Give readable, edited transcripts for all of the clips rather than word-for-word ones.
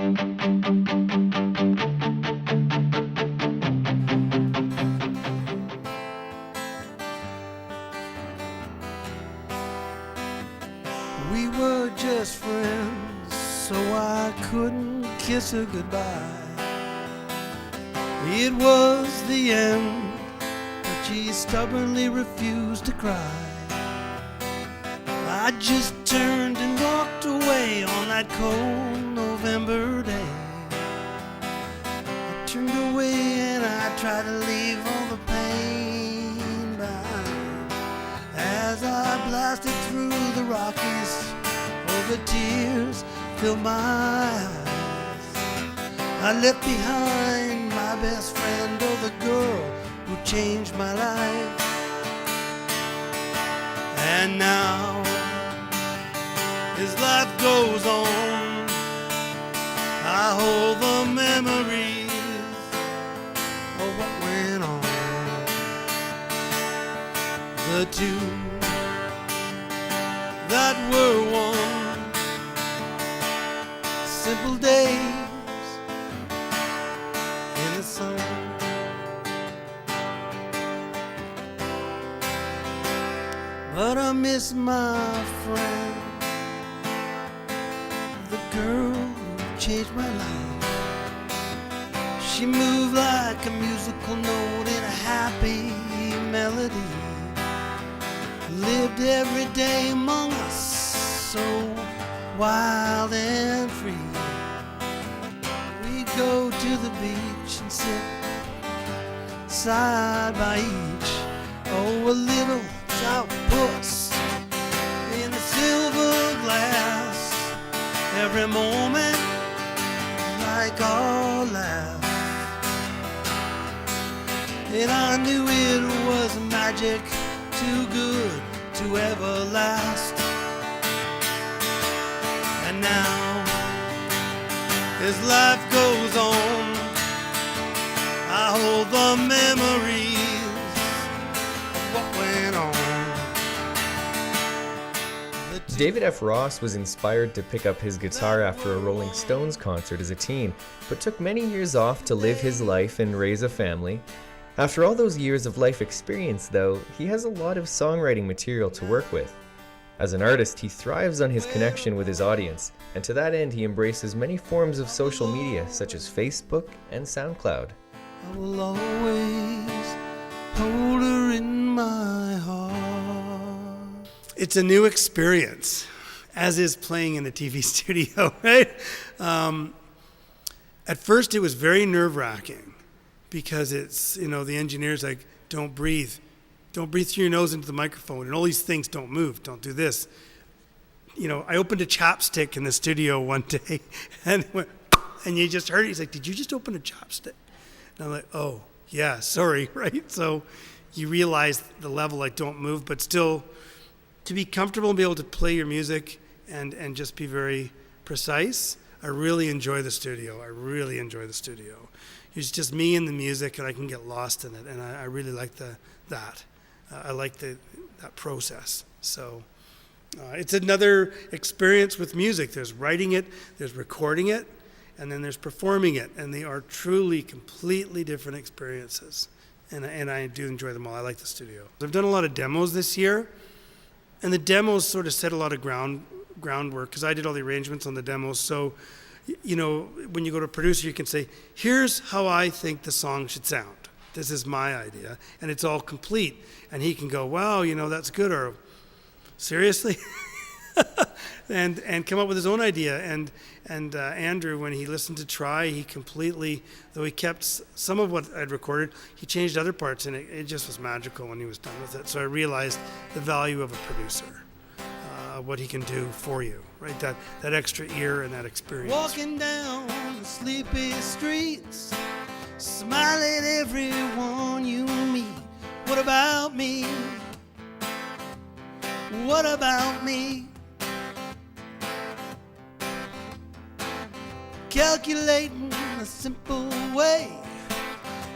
We were just friends, so I couldn't kiss her goodbye. It was the end, but she stubbornly refused to cry. I just turned and walked away on that cold November day. I turned away and I tried to leave all the pain behind. As I blasted through the Rockies, all the tears filled my eyes. I left behind my best friend, oh, the girl who changed my life. And now, as life goes on, I hold the memories of what went on. The two that were one, simple days in the sun. But I miss my friend, the girl who changed my life. She moved like a musical note in a happy melody. Lived every day among us, so wild and free. We go to the beach and sit side by each. Oh, a little sour puss in a silver glass. Every moment like our last. And I knew it was magic, too good to ever last. And now, as life goes on, I hold the memories of what went on. David F. Ross was inspired to pick up his guitar after a Rolling Stones concert as a teen, but took many years off to live his life and raise a family. After all those years of life experience, though, he has a lot of songwriting material to work with. As an artist, he thrives on his connection with his audience, and to that end, he embraces many forms of social media, such as Facebook and SoundCloud. I will always hold her in my heart. It's a new experience, as is playing in a TV studio, right? At first, it was very nerve-wracking because it's, the engineer's like, don't breathe. Don't breathe through your nose into the microphone, and all these things, don't move, don't do this. I opened a chapstick in the studio one day, and you just heard it. He's like, did you just open a chapstick? And I'm like, oh, yeah, sorry, right? So you realize the level, like, don't move, but still, to be comfortable and be able to play your music and just be very precise, I really enjoy the studio. It's just me and the music, and I can get lost in it, and I really like that. I like that process. So it's another experience with music. There's writing it, there's recording it, and then there's performing it, and they are truly completely different experiences. And I do enjoy them all. I like the studio. I've done a lot of demos this year, and the demos sort of set a lot of groundwork because I did all the arrangements on the demos. So, when you go to a producer, you can say, here's how I think the song should sound. This is my idea, and it's all complete. And he can go, wow, that's good, or seriously? and come up with his own idea. And Andrew, when he listened to Try, he completely, though he kept some of what I'd recorded, he changed other parts, and it just was magical when he was done with it. So I realized the value of a producer, what he can do for you, right? That extra ear and that experience. Walking down the sleepy streets, smile at everyone you meet. What about me? What about me? Calculating a simple way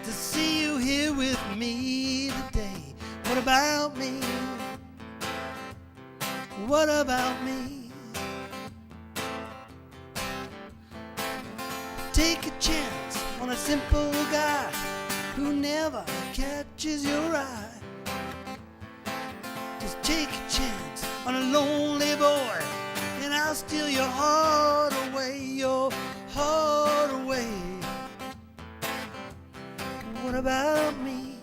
to see you here with me today. What about me? What about me? take a chance on a simple guy who never catches your eye. Just take a chance on a lonely boy, and I'll steal your heart away, your heart away. What about me?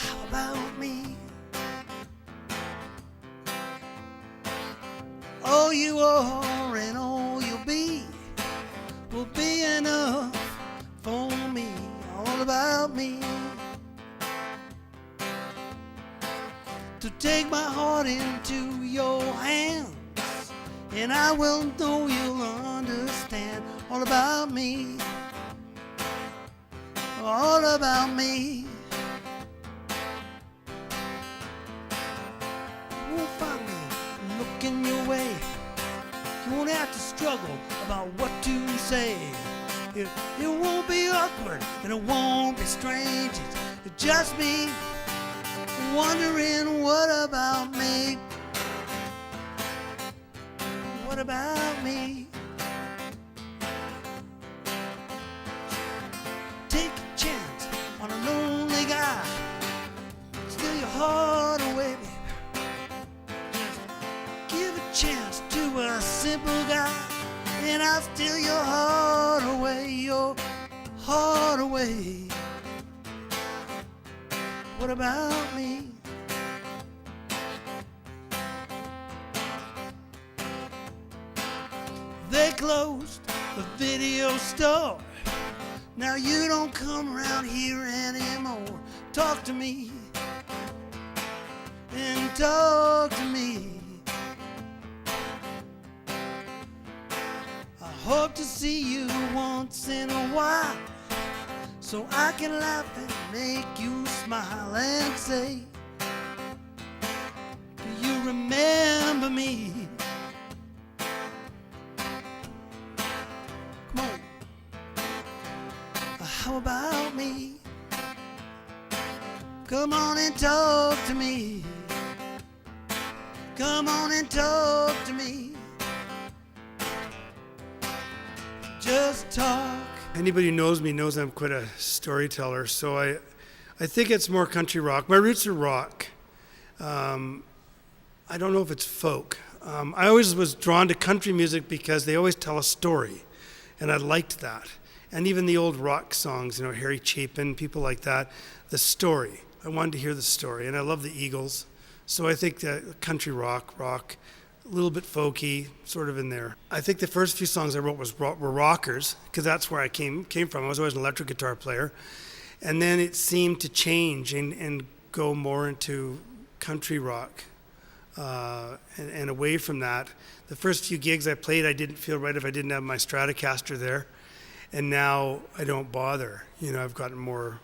How about me? All you are and all you'll be will be enough for me. All about me. To take my heart into your hands, and I will know you'll understand. All about me. All about me. You won't find me looking your way. You won't have to struggle about what to say. It won't be awkward and it won't be strange. It's just me wondering, what about me? What about me? Take a chance on a lonely guy, steal your heart away, baby. Give a chance to a simple guy, and I'll steal your heart away, your heart away. What about me? They closed the video store. Now you don't come around here anymore. Talk to me and talk to me. I hope to see you once in a while, so I can laugh and make you smile and say, do you remember me? Come on. How about me? Come on and talk to me. Come on and talk to me. Just talk. Anybody who knows me knows I'm quite a storyteller, so I think it's more country rock. My roots are rock. I don't know if it's folk. I always was drawn to country music because they always tell a story, and I liked that. And even the old rock songs, you know, Harry Chapin, people like that, the story. I wanted to hear the story, and I love the Eagles. So I think that country rock, a little bit folky, sort of in there. I think the first few songs I wrote were rockers, because that's where I came from. I was always an electric guitar player. And then it seemed to change and go more into country rock. And away from that, the first few gigs I played, I didn't feel right if I didn't have my Stratocaster there. And now I don't bother. You know, I've gotten more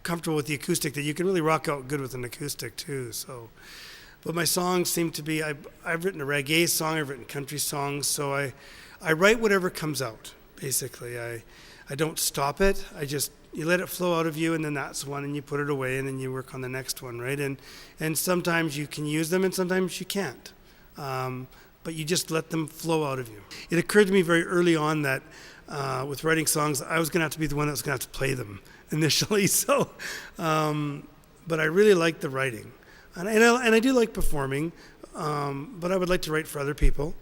comfortable with the acoustic, that you can really rock out good with an acoustic too. So, but my songs seem to be, I've written a reggae song, I've written country songs, so I write whatever comes out, basically. I don't stop it. You let it flow out of you, and then that's one, and you put it away, and then you work on the next one, right? And sometimes you can use them, and sometimes you can't. But you just let them flow out of you. It occurred to me very early on that with writing songs, I was going to have to be the one that was going to have to play them initially. So, but I really like the writing, and I do like performing, but I would like to write for other people,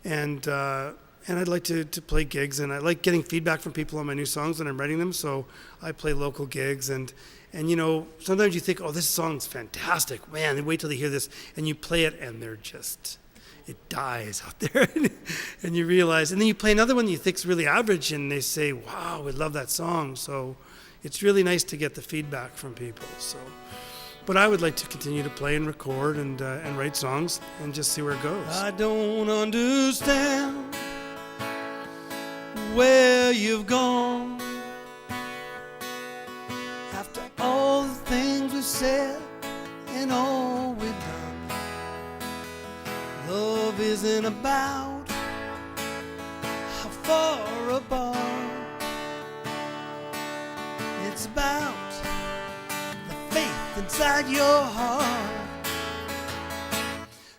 and I'd like to play gigs, and I like getting feedback from people on my new songs when I'm writing them. So I play local gigs, and you know, sometimes you think, oh, this song's fantastic, man. And wait till they hear this, and you play it, and it dies out there, and you realize, and then you play another one you think's really average, and they say, wow, we love that song. So it's really nice to get the feedback from people. So, but I would like to continue to play and record and write songs and just see where it goes. I don't understand where you've gone after all the things we've said and all we've done. Love isn't about how far apart. It's about the faith inside your heart.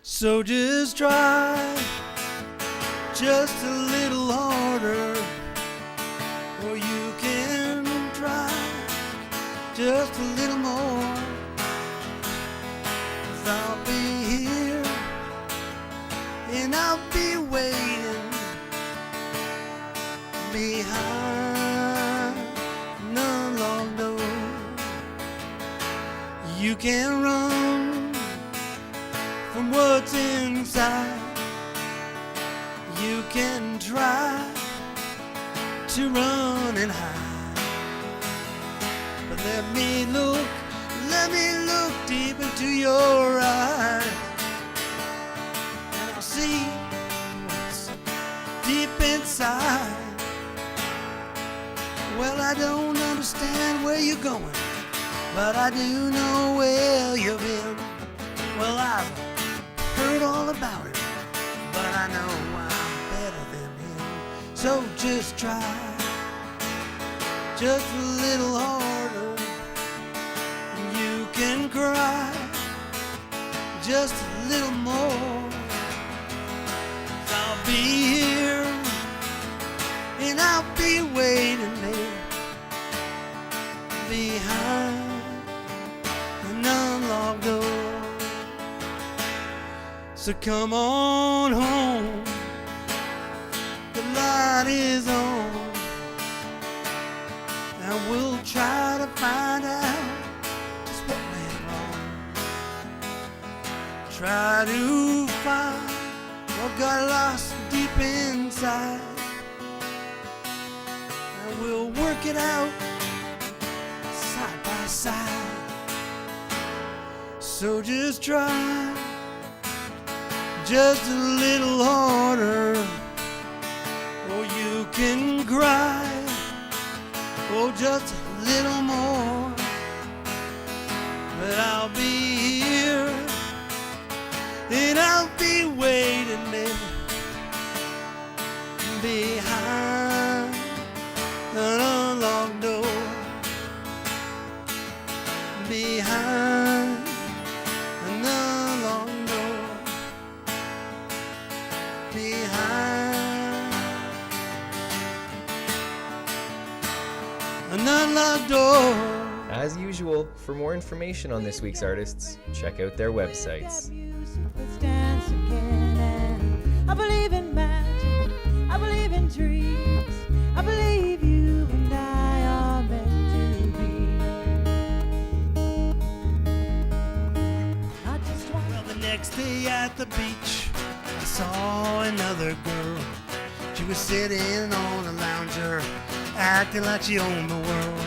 So just try just a little harder, or you can try just a little more. 'Cause I'll be here and I'll be waiting behind an unlocked door. You can run from what's inside. You can try to run and hide. But let me look deep into your eyes, and I'll see what's deep inside. Well, I don't understand where you're going, but I do know where you've been. Well, I've heard all about it, but I know I'm better than him. So just try just a little harder. You can cry just a little more. I'll be here and I'll be waiting there behind an unlocked door. So come on home, the light is on, and we'll try to find out just what went wrong. Try to find what got lost deep inside, and we'll work it out side by side. So just try just a little harder, or you can cry, or just a little more. But I'll be here and I'll be waiting there behind an unlocked door, behind an unlocked door, behind an unlocked door. As usual, for more information on this week's artists, check out their websites. Let's dance again. And I believe in magic, I believe in dreams, I believe you and I are meant to be. Not just one. Well, the next day at the beach, I saw another girl. She was sitting on a lounger, acting like she owned the world.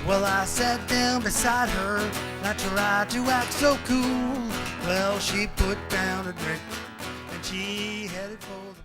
Well, I sat down beside her, and I tried to act so cool. Well, she put down a drink, and she headed for the